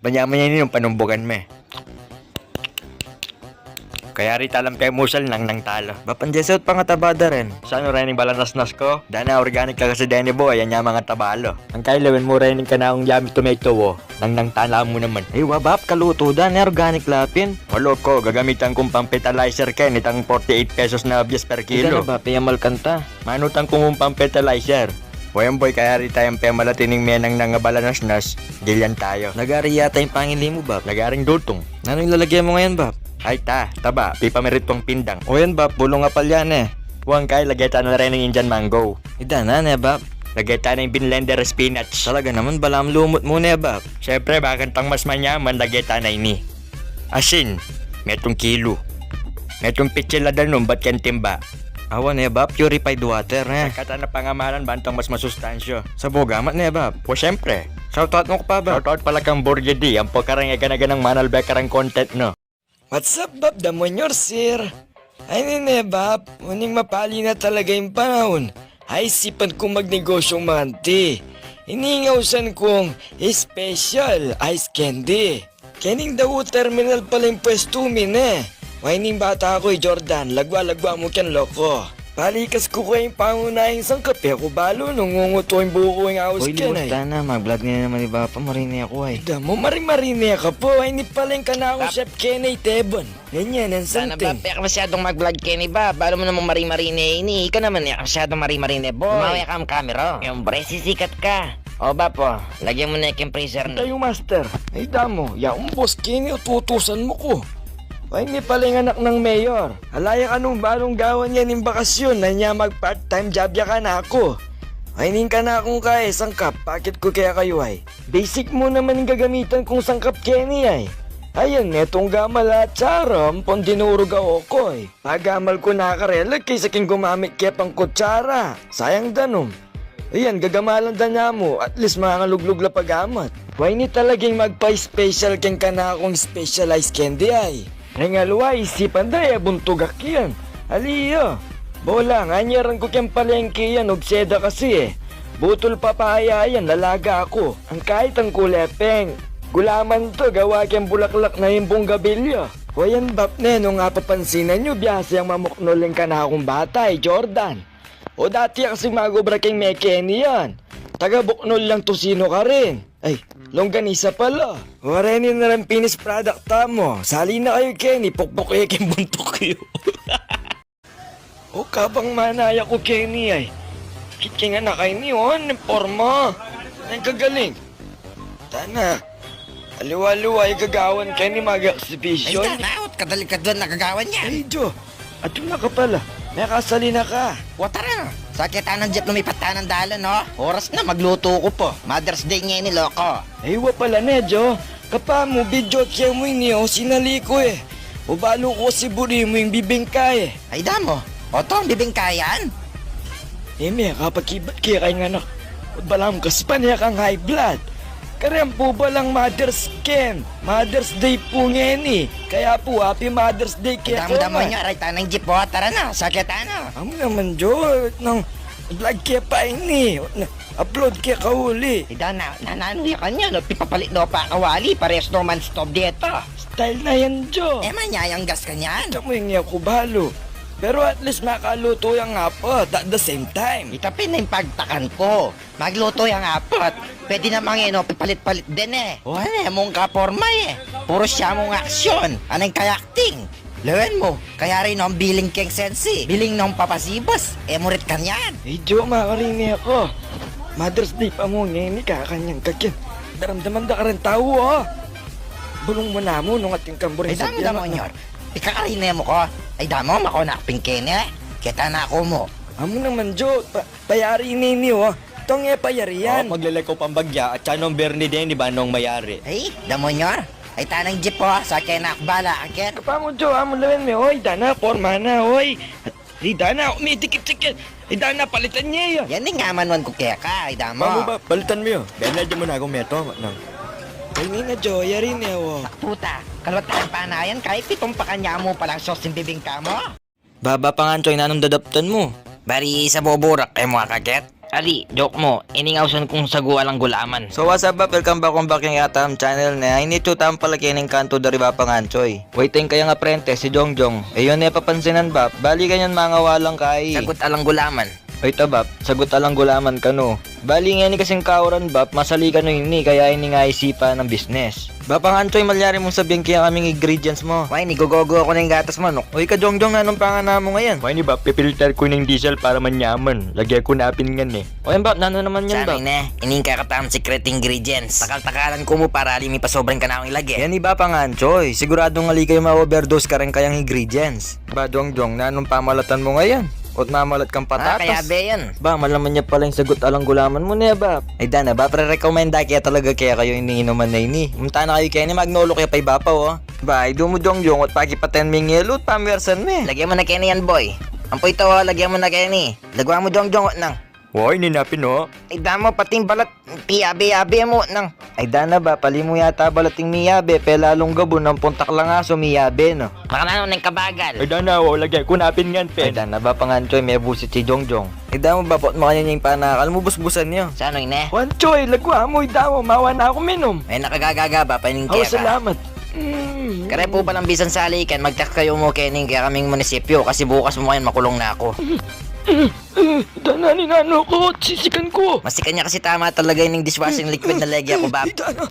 Manya-manya yung panumbugan me. Kaya rin talam kay musal nang talo. Bapanjesot pa nga tabada rin. Saan rin yung balanasnas ko? Dana organic ka kasi dene boy, yan yung mga tabalo. Ang kailawin mo rin yung kanaong yami tomato wo. Nang tala mo naman. Eh wabap, kaluto dan, organic lapin. Walo ko, gagamitan kong pang fertilizer ken, itang 48 pesos na bias per kilo. Ika na ba, piyamal kanta? Manutang kong pang fertilizer. Wayan boy, kaya rin tayong pemalatining menang nga balanasnas, gilyan tayo. Nagari yata yung pangili mo, Bap. Nagaring dutong. Ano yung lalagyan mo ngayon, Bap? Ay taba, pipamirit pang pindang. O yan, Bap, bulong nga palyan eh. Huwag kay, lagay tayo na rin ng Indian mango. Ida na, Bap. Lagay tayo ng binlender spinach. Talaga naman, balam lumot mo na, Bap. Siyempre, bakit pang mas manyaman, lagay tayo na ini. Asin, metong kilo. Metong pichila danon, ba't kan timba? Awan Bap, purified water eh. Kata na pangamalan, bantang mas masustansyo. Sa bogamat Bap. O siyempre, Shoutout mo ko pa, Bap. shoutout pala kang Borgedi, ang pagkarang ng manal bekarang content no. What's up, Bap? Damonyor, sir. Ay, nene, Bap. Uning mapali na talaga yung panahon. Ay, sipan kong magnegosyong manti. Iningawsan kong special ice candy. Kening daw terminal pala yung pwesto min eh. Waining bata ako Jordan. Lagwa-lagwa mo kan loko. Palikas ko ko yung pangunahing sangkap eh. Ako balo nung ngunguto yung buko yung awas Uy, ka na limusta na. Mag-vlog na naman ni Bap. Marini ako ay. Damo, marimarinig ka po. Ay, nipaling ka na ako, Chef Kenny Tebon. Ganyan, ang Sana ba, something. peka masyadong mag-vlog Kenny ba? Balo mo namang mari-marine ini. Ikaw naman ya, masyadong mari-marine boy. Umaway ka ang camera. Yung bre, sisikat ka. O ba po, lagyan mo na yung freezer Tayo, no. master. Ay, damo. Yaong boss Kenny, ututusan mo ko. Ay, ni paling anak ng mayor. Alaya ka nung balong gawan yan yung bakasyon na niya mag-part-time job ya ka na ako. Ay, ning ka na akong kaya sangkap. Bakit ko kaya kayo ay? Basic mo naman yung gagamitan kong sangkap Kenny ay. Ayan, netong gamal at saram, pondinurog ako ko eh. Pagamal ko nakarela kaysa king gumamit kaya pang kutsara. Sayang danom. Ayan, gagamalan da niya mo. At least makangaluglug la pagamat. Why ni talaging magpa-special king ka na akong specialized candy ay. Rengalwa, isipan da buntugak yan. Aliyo. Bola, anyaran ko kiyang palengke yan, obseda kasi eh. Butol papaya yan, lalaga ako. Ang kahit ang kulepeng. Gulaman to, gawa kiyang bulaklak na himbong gabilyo. Wayan bap ne, nung nga papansinan nyo, biyasa yung mamuknoling ka na akong bata eh, Jordan. O dati kasi magobra kang Mekeni yan. Taga buknol lang to sino ka rin. Ay, longganisa pala. Warenin na rin finished product ta mo. Sali na kayo Kenny, pukpuk kayo kayong buntok kayo. O kabang manaya ko Kenny ay. Kikinga na kayo ni on, forma. Ay kagaling. Tana. Aliwa-liwa ay gagawan Kenny Ay, mag-exhibition. tanaot, kadalikadwan na kagawan niya. Ay, Jo. Ato na ka pala. May kasali na ka. O tara, sakitan ng jeep lumipat tayo ng dalo no. Oras na, magluto ko po. Mother's Day ngayon ni Loco. Ay, wa pala ne, Jo. Kapa mo, video kaya mo niyo, sinali ko eh. O balo ko si buri mo yung bibingka eh. Ay damo, o to, bibingkayan. Eh, may kapakibat kaya kayo nga anak. Balam kas pa niya kang high blood. Karem po ba lang Mother's Ken? Mother's Day po ngayon eh. Kaya po, Happy Mother's Day kaya Damo-damo nyo, aray tayo ng jeep po. Tara na, sakitan na. Amo naman, Jo. Nang vlog kaya pa ini. Upload kaya kahuli. Ida na, nananuya ka niya, no? Pipapalit no pa kawali, pares no man stop dito. Style na yan, Jo. Eh, manyayang gas ka niyan. Ito mo yung ako balo. Pero at least makaluto yung hapot at the same time. Itapin na yung pagtakan ko. Magluto yung apot. Pwede namang no, pipalit-palit din eh. O ano, mong kaporma eh. Puro siya mong aksyon. Anong kayakting? Lawan mo, kaya rin ang biling keng sensi. Biling ng papasibas. Eh, murit ka niyan. Eh, Jo, makarini ako. Mother's Day pa mo ngayon, kakanyang kakyan. Daramdaman da ka rin tao, oh. Bulong mo na mo nung ating kamburin Ay, damo-damo nyor. Ikakarin mo ko. Ay, damo, makonakping kene. Kita na ako mo. Amo naman, Jo. Payari ninyo, oh. Itong payari yan. Maglalay ko pambagya at sanong Bernie din, di ba nung mayari? Ay, damo nyor. Ay, tanang jeep po. Sa kinakbala, akit. Kapa mo, Jo, amo lawan mo, oy. Dana, forma na, oy. Ay, Dana, umitikit-tikit. Ay, Dana, palitan niya yun. Yan din nga manuan ko kaya ka. Ay, damo. Mamo ba, palitan mo yun. Benadyo mo na akong meto. Ay, nina, Jo, yari niya, oh. Puta, kalwatan pa na yan. Kahit pitong pa kanya mo palang sos yung bibingka mo. Baba pa nga, Choy, nanong dadaptan mo. Bari sa buburak kay mo kakit. Ali, joke mo. Iningawsan kong sagwa lang gulaman. So what's up bap? Welcome back on back yung atam channel na ini tutam pala kining kanto dari bapa nganchoy. Waiting kaya nga prente si Jongjong. Ayun na papansinan bap. Bali kanyan mga walang kay. Sagot alang gulaman. Wait bap, sagot alang gulaman ka no. Bali nga ni kasing kauran bap, masali ka no ini kaya ini nga isipa ng business. Bap ang anchoy malyari mong sabihin kaya kaming ingredients mo. Why, nigogogo ako ng gatas manok. Uy ka Jongjong, anong pangana mo ngayon? Why ni Bap, pipilter ko ng diesel para manyaman. Lagyan ko na pingan eh. O yan bap, nano naman yan Sanay bap? na, ining kakatam secret ingredients. Takal-takalan ko mo para limi pa sobrang ka na akong ilagay. Yan iba pang anchoy. Siguradong ngali kayo ma-overdose ka rin kayang ingredients. Ba Jongjong, na anong pamalatan mo ngayon? O't mamalat kang patatas? Kaya be yan. Ba, malaman niya pala yung sagot alang gulaman mo niya ba? Ay dana ba, pre-recommenda kaya talaga kaya kayo iniinuman na ini. Munta na kayo kaya ni magnolo kaya pa'y bapaw oh. Ba, ay dumudong at pagi pa 10 mingil at pamersan me. Lagyan mo na Kenny yan, boy. Ampoy to, lagyan mo na Kenny. Lagwan mo jong nang. Why, ninapin oh. Ay damo, pating balat. Piyabe-yabe mo nang. Ay dana ba, pali mo yata balating miyabe, pelalong gabo ng puntak lang aso miyabe no. Baka na nung kabagal. Ay dana, lagyan ko na pingan Ay pen. dana ba panganchoy, may busit si Jongjong. Ay dana ba, pot mo kanya yung panakal mo busbusan niyo. Sa ano yun eh? Wanchoy, lagwa mo, daw, mawa na ako minom. Ay nakagagaga ba, paning Oh, kaya ka. salamat. Kare po palang bisan sa alikan, mag-text kayo mo Kenny kaya kaming munisipyo kasi bukas mo ngayon makulong na ako. Dananin ano ko, sisikan ko. Masikan niya kasi tama talaga yung dishwashing liquid na legi ako, bab. Dana,